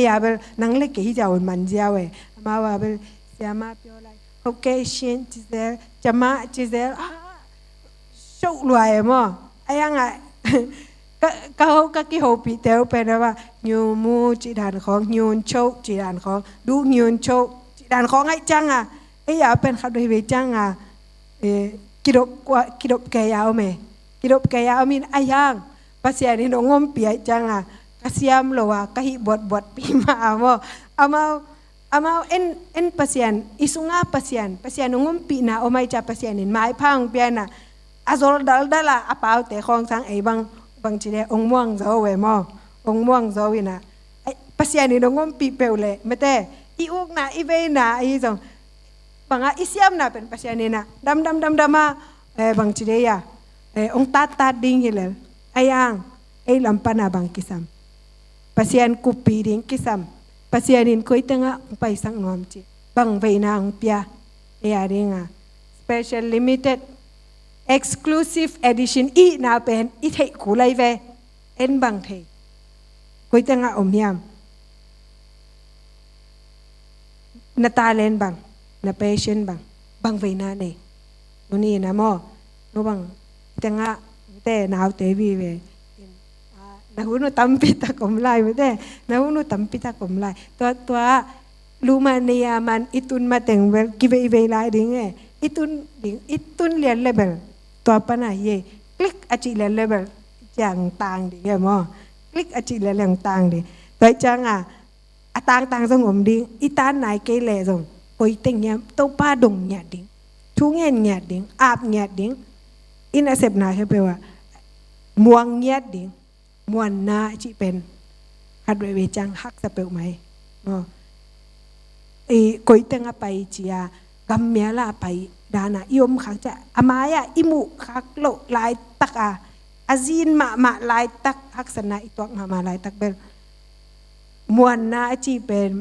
ยาเบลนังเล็กเกยจะอุ่นมันเจียวมาว่าเบลเสียมาเปียวไรโอเคชินจิเซลจะมาจิเซลชุกรวยมอไอ้ยังก็กี่หัวปีเต๋อเป็นว่ายูมูจีดานของยูนโชจีดานของดูยูนโชจีดานของไอ้จังไอ้ยาเป็นขับโดยเวจังกิดบแกยาวไหมกิดบแกยาวมีไอ้ยังภาษานี่น้องงมเปียจังกษยามโลวะกะฮิบดปีมาเอามาเอ็นภาษาอิสุงาภาษาน้องงมปีนะเอาไม่จับภาษานี่ไม้พังเปียนะอาโซลดัลละอาเปาแต่ของสังไอ้บางทีเนี่ยองม่วงเจ้าเวมองม่วงเจ้าวินะไอ้ภาษานี่น้องงมปีเปลเลยไม่แต่อีอุกนะอีเวนะอีจงบางอิสยามนะเป็นภาษานี่นะดำมาบางทีเนี่ยองตัดดิ้งฮิเลไอ้ยังไอ้ลำปนาบางกิสัมภาษาคุปีดิ้งกิสัมภาษานี่คุยตั้งไปสังนอมจีบางเวนะองเปียไอ้อะไรเงี้ย special limited exclusive edition i na pen i thei kulai ve en bang thei koitanga omyam na talent bang na passion bang ve na ne nuni na mo no bang tanga te naw te vi ve na hunu tampita komlai te na hunu tampita komlai to lumania man itun mateng vel give ve lai ding itun lian levelตัวปนัยเย่คลิกอาจิเลเบลอย่างต่างดิแกมอคลิกอาจิเลอย่างต่างดิตัวจังต่างสงบดิ้งอีตาไหนเกลเลสงปอยเต็งเงี้ยตัวป้าดงเงี้ยดิ้งทุ่งเงี้ยเงี้ยดิ้งอาบเงี้ยดิ้งอินอาเซปนาใช่ไหมว่าม่วงเงี้ยดิ้ง มวนนาจิเป็นฮัดเวจังฮักสเปลไหมกอยเตงไปจียกัมเมียละไปดานะยมขังจะอามายะอิมุขักโลลายตักอาจีนมาลายตักฮักษณะอีตัวมาลายตักเป็นมวนนาจีเป็น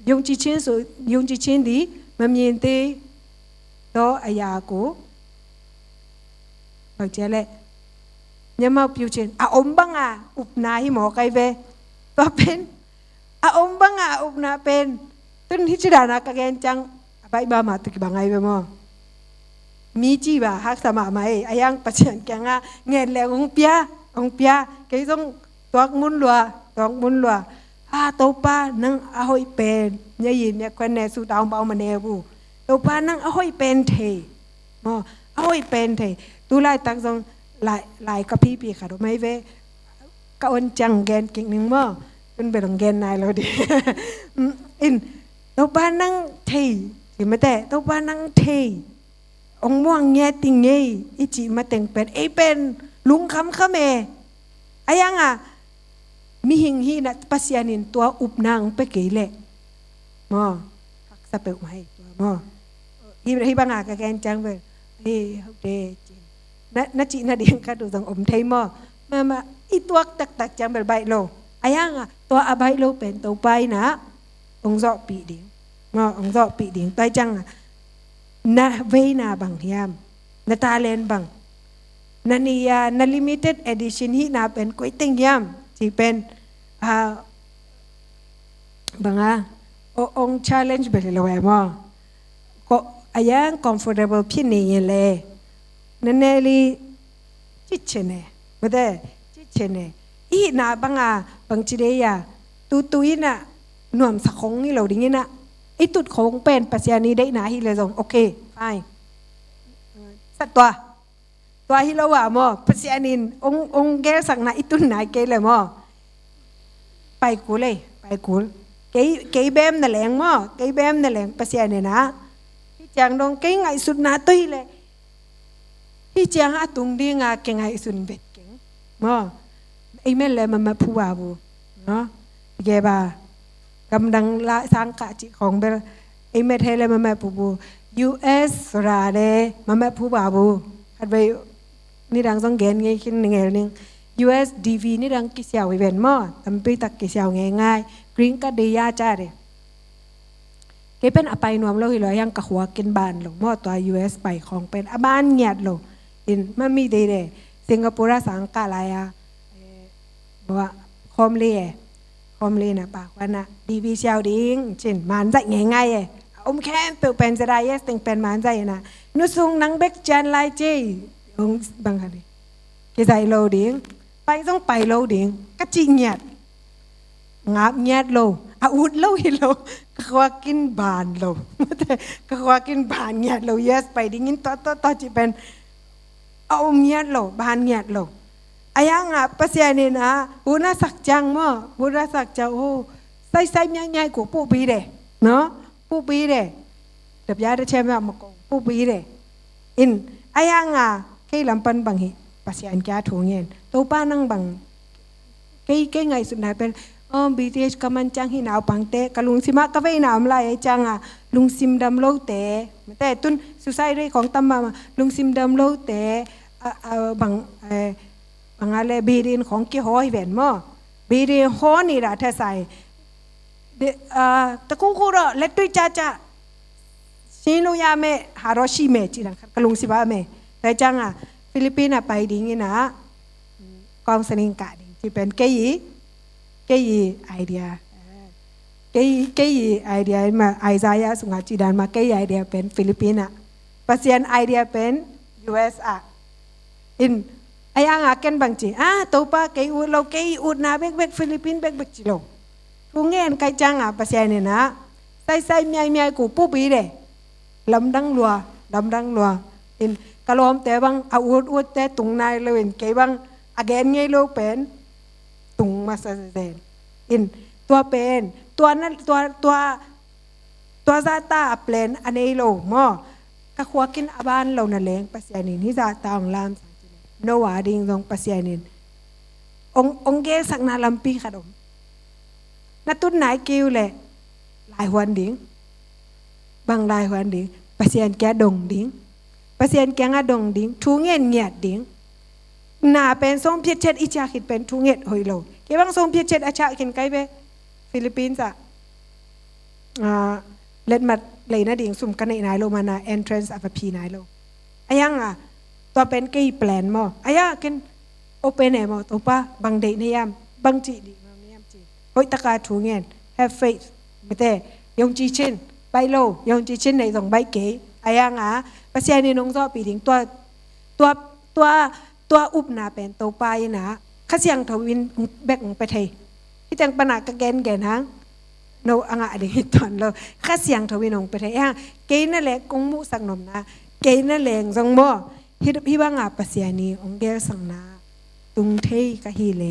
ยงจีเชนสุยงจีเชนดีมันมีเตโตอายากูบางเจเลเนี่ยมาพิวเชนอมบังอุปนาหิหมอไกเวตัวเป็นอมบังอุปนาเป็นตุนฮิจดานะกะเกนจังไปบามาตุกิบังไงเวมอมีจีบะฮักสมาไม่อายังปัจจัยแกงเงินแล้วองเปียแกต้องตัวมุนลัวตัวป้านั่งอหอยเป็นเนี่ยยินเนี่ยคนเนี่ยสุดเอาเบามาเนบูตัวป้านั่งอหอยเป็นเทมออหอยเป็นเทตุไลตักซองลายกะพี่ปีค่ะไม่เวกะอนจังแกนกิ่งหนึ่งมอเป็นเบลงแกนนายเราดิอินตัวป้านั่งเทสิมาแต่ตัวป้านั่งเทองม่วงเงี้ยติงเงี้ยอิจิมาแต่งเป็นลุงคำขะเมอายังมีหิงฮีนะปัสยานินตัวอุบนางไปเกยเละมอฮักสเปลมาให้ตัวมอฮิบังกะแกนจังเวเฮ้เฮาเดจินะจินะเดียงkaดูสังอมไทยมอมาอีตัวตักจังเบลใบโลอายังตัวอใบโลเป็นตัวไปนะองซอปีดิงมอองซอปีดิงต้อยจังนะเวนาบังยามนะตาเลนบังนันยานะ limited edition hi naเป็นก๋วยเตี๋ยยามที่เป็นบังอง challenge ไปเลยว่ามั้งก็อายัง comfortable พี่นี่เลยนั่นเองเลยจิตเชนเน่ไม่ได้จิตเชนเน่อีน่ะบังจีเดียตุยน่ะหน่วมสักคงนี่เราดิ้งน่ะไอตุดคงเป็นปัจจัยนี้ได้นะฮิเลยส่งโอเคไปสัตตัวฮิเราว่ามั้งปัจจัยนี้องเกลสักนะไอตุนไหนเกลเลยมั้งไปกูเลยไปกูเกยเบมนั่นแหละมั้งเกยเบมนั่นแหละปัจจัยนี้นะที่จังดงเกยไงสุดนะตุยเลยที่จังตุงดีงาเกยไงสุดเบ็ดเก่งมั้งไอเมลเลยมันมาพูดว่าบูเนาะเก็บกำลังละสังกัดของเบลไอเมทเฮเลมันมาพูบู US ราเดมันมาพูดว่าบูฮัดไปนี่ดังสองเกณฑ์ไงคิดหนึ่งนึง US DV นี่ดังกิเสียวอีเวนต์มั้งทำไปตักกิเสียวง่ายกรีนก็ดียาจ้าเลยเก็บเป็นอภัยนวมเราหิเลยยังกะหัวกินบานหลงมั้งตัว US ไปของเป็นอบ้านเงียดหลงอินมันมีดีเลยสิงคโปร์สังกัดอะไรบอกว่าคอมเลยนะปากว่านะดีวีเชียวดิ้งเช่นมันใจง่ายๆแค่เปลี่ยนเป็นจะได้ยังติงเป็นมันใจนะนุสุงนังเบกจันไลเจองบางคนกิใจโลดิ้งไปต้องไปโลดิ้งก็จริงเงียดงับเงียดโลอุดโลฮิโลก็ว่ากินบานโลก็ว่ากินบานเงียดโลเยสไปดิ้งต่อจีเป็นเอาเงียดโลบานเงียดโลอายังปัสยานี่นะบุญสักจังมั้งบุญสักจังโอ้ใส่ง่ายๆกูปูบีเดเนาะปูบีเดเดี๋ยวยาได้เชื่อมามากงปูบีเดอินอายังแค่ลำปันบังหิปัสยานแก่ถุงเงินตัวป้านั่งบังแค่ไงสุดท้ายเป็นBTS กำมันจังหินเอาปังเตะกะลุงซิมะก็ไม่หนามลายจังลุงซิมดำโลเตะแต่ตุนสุไซเรของตั้มมาลุงซิมดำโลเตะบังบางอะไรบีดินของกี่ห้อยเว้นมั้งบีดินห้อนี่ละเธอใส่ตะกุกุระเล็ดด้วยจ้าชิโนยาเมฮาโรชิเมจีนังกะลุงสิบะเมแต่จังฟิลิปปินส์ไปดิ้งนะกองสนิงกะดิ้งที่เป็นเกย์ไอเดียเกย์ไอเดียมาไอซายาสุงาจีดานมาเกย์ไอเดียเป็นฟิลิปปินส์ปัสยานไอเดียเป็น US อินไอ้ยังกันบางจีตัวป้าเกย์อุดเราเกย์อุดนะเบกฟิลิปปินส์เบกจิโลทุงเงินใครจังภาษาเนี่ยนะใส่เมียกูปุ๊บปีเดลำดังลัวอินกะลอมแต่บางอุดแต่ตุงนายเลยอินเกย์บางอเกนไงโลเป็นตุงมาซาเซนอินตัวเป็นตัวนั้นตัวซาตาเปลนอันนี้โลมั้งก็ขวากินอาบานเรานั่นเองภาษาเนี่ยนี่ซาตาของลามโนวาดิงตรงปัสยานิน องเกสักนาลำปีขดมนัดตุ้นไหนกิ้วเลยหลายวันดิ้งบางหลายวันดิ้งปัสยานแกดงดิ้งปัสยานแกงอะดงดิ้งทูเงียนเงียดดิ้งนาเป็นทรงเพียรเช็ดอิจาคิดเป็นทูเงียดหอยโลเกี่ยบางทรงเพียรเช็ดอาชาคินไกเบฟิลิปปินส์เล่นมาเลยนะดิ้งสุ่มกันในนายโลมานา entrance of a p นายโลอายังตัวเป็นกี่แปลนมั้งอายังกินโอเปนไหนมั้งตัวป้าบางเดย์เนี่ยบางจีดีบางเนี่ยจีหอยตะการทูเงียน have faith ไม่แต่ยงจีเช่นใบโลยงจีเช่นในสองใบเก๋อายังปัสยานีนงซอปีดิ้งตัวอุบนาเป็นตัวปลายนะข้าเสียงทวินแบกไปไทยที่จังปนากระแกนแกนหางโนอ่างอะไรตอนเราข้าเสียงทวินองไปไทยเกย์นั่นแหละกงมุสังนมนะเกย์นั่นแหละทรงบ่พี่ว่างปัสยานีองเกลสังนาตุงเทยกะฮีเล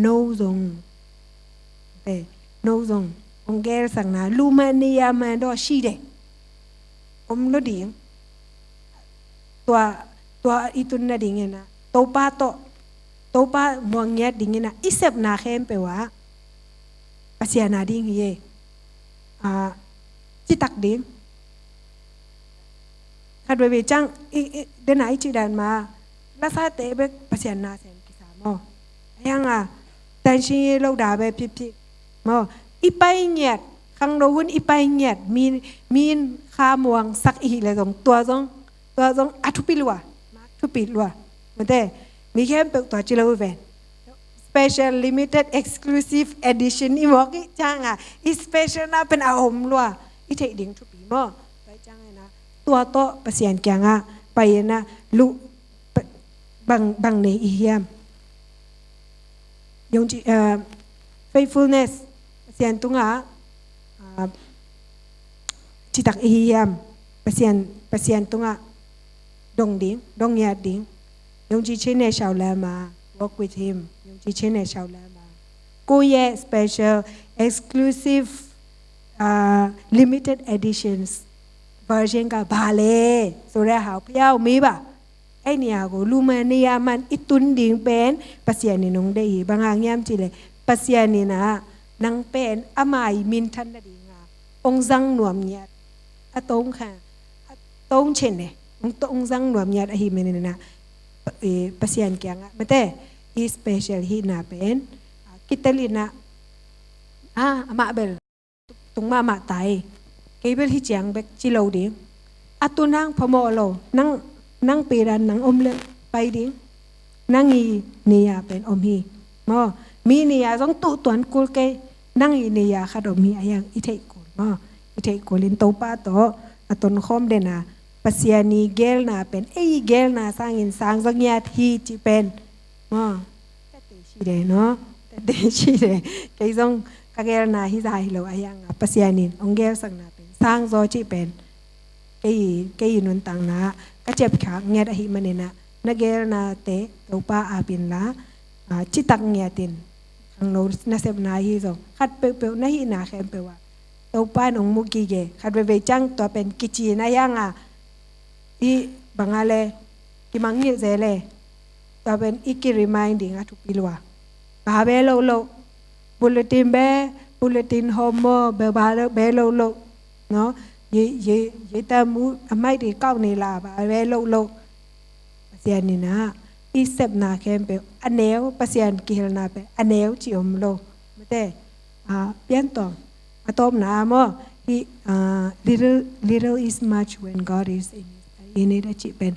โนซงโนซงองเกลสังนาลูมานียามันดอชีเดอมโลดีตัวอีตุนนาดิ่งนะโตป้ามัวเงียดดิ่งนะอิเซบนาเข้มไปว่าปัสยานาดิ่งเย่จิตักดิ่งขัดเวจังเดินไหนจีดันมาลาซาเตเบกปัสยานาเซนกิสามอยังแต่ชีเราด่าไปพิมออีไปเงียดขังโดวุนอีไปเงียดมีข้ามวงสักอีเลยตรงตัวตรงอัทุปิลัวทุปิลัวมันแต่มีแค่เป็นตัวจิโลเวน special limited exclusive edition อีหมอกี้จังอี special น่าเป็นอาหมลัวอีเทดิ่งทุปีมอไปจังไงนะตัวโตปัสยานแกงไปนะลุบางในอีเฮียมยงจีfaithfulness ปัสยานตุงจิตักอีเฮียมปัสยานตุงดงดิ้งดงยาดิ้งยงจีเชนเนชาวลามา work with him ยงจีเชนเนชาวลามากูเย่ special exclusive limited editions version กับบาเล่สุดท้ายหาพยาวมีป่ะไอเนี่ยกูลูมาเนียมันอิตุนดิ้งเป็นปัสยานีนงได้บางอย่างยามจีเลยปัสยานีนะนางเป็นอามายมินทันดิ้งองจังหนวมเนี่ยอะตงค่ะตงเช่นเนี่ยองจังหนวมเนี่ยอะฮิเมนนะปัสยานแกงไม่แต่อีสเปเชียลฮีน่าเป็นกิตลินะมาเบลตรงมาตายเกเบลฮิจังเบกจิโลดิ้งอะตุนางพมอโลนั่งปีรันนั่งอมเลไปดิ้งนั่งอีเนียเป็นอมฮีมอมีเนียต้องตุตวนกุลเกนั่งอีเนียขัดอมฮีอายังอิเทกุลมออิเทกุลินโตป้าโตอะตุนคอมเดนะปัสยานีเกลนาเป็นเกลนาสร้างอินสร้างสังเงียที่จีเป็นแต่เตชีเดเนาะแต่เตชีเดเกยซงกะเกลนาฮิซาฮิโลอายังปัสยานีองเกลสังนาเป็นสร้างโซจีเป็นเกยนุนตังนะกะเจ็บขาเงียดอหิมันนะนะเกลนาเตโตปาอาปินละจิตักเงียตินขังโนนะเซบนาฮิซงขัดเปๆนะฮินาแคมเปว่าโตปานองมุกีเกขัดเวจังตัวเป็นกิจีนะยังอีบางอะไรกิมังงี้เจเลยตัวเป็นอีก reminding ทุกปีลัวบาเบลโลบุลเลตินบุลเลตินโฮโมเบบาเบลโลเนาะยี่ตามูไม่ได้ก้าวนี่ลาบาเบลโลปัสยานีนะอีเซบนาเข้มเปอันเนวปัสยานกิฮลนาเปอันเนวจิอมโลไม่แต่เปลี่ยนตัวอะตอมนะมั้งอี little is much when God is in ini dah cik pen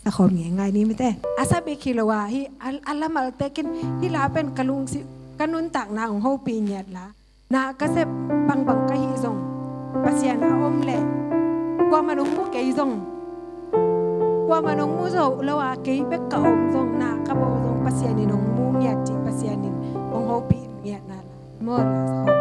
sakhom ngai ni mete asa be kilowa hi alam al tekin hi la pen kalung si kanun tak na ong ho pi nyat la na ka se bang ka hi zong pasian na om le kwa manung mu ke zong kwa manung mu zo lawa ke be ka om zong na ka bo zong pasian ni nong mu nyat ji pasian ni ong ho pi nyat na la mo la sakhom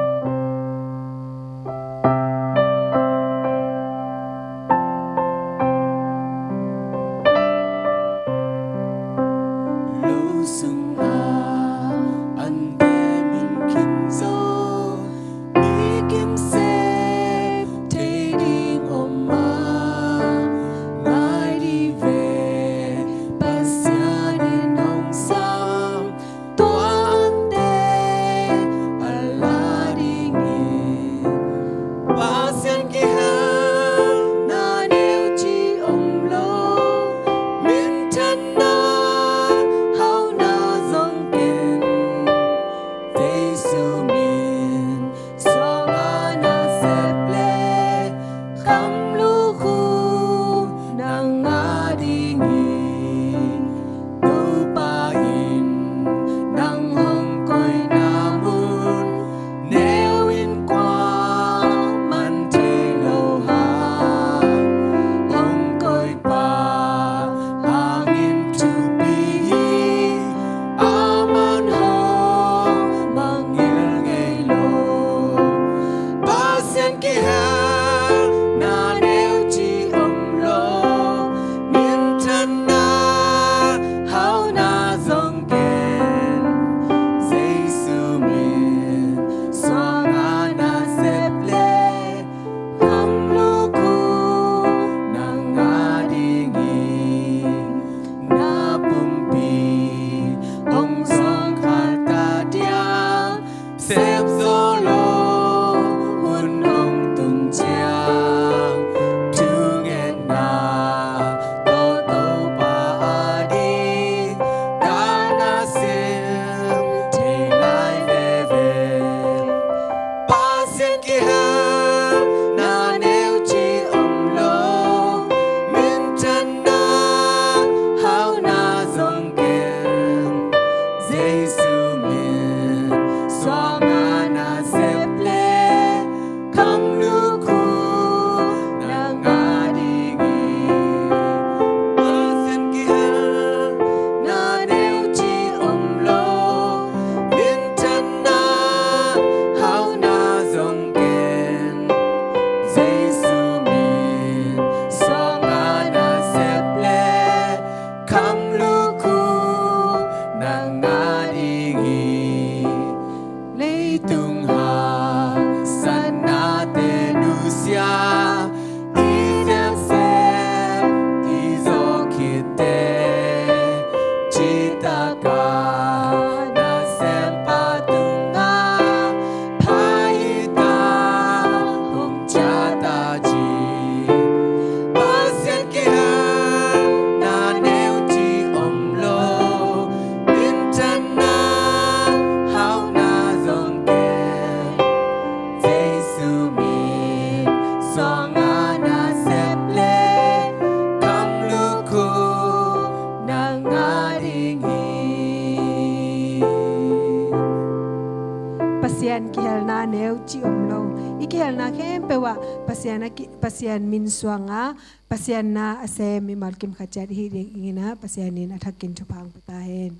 Tua sen ki ha na neo chi om lo min chan na hao na zong ken Giêsu min xoa nga na sep le kam lu ku na nga đi nghi ba sen ki ha na neo chi om lo min chan na hao na zong ken Giêsu min xoa nga na sep le kam lu ku na nga đi nghi lấy tung ha san na te nu sia i xem i zo ki te chi ta ka na xem pa tung nga pai ta hong cha ta chi ba sen ki ha na neo chi om lo min chan na hao na zong ken Giêsu min xoa nga na sep le kam lu ku na nga đi nghi pasian kihal na neu chi omlo ikihal na khem pewa pasian min swanga pasian na ase mi malkim khachat hi ring ina pasianin athakin thupang pata hen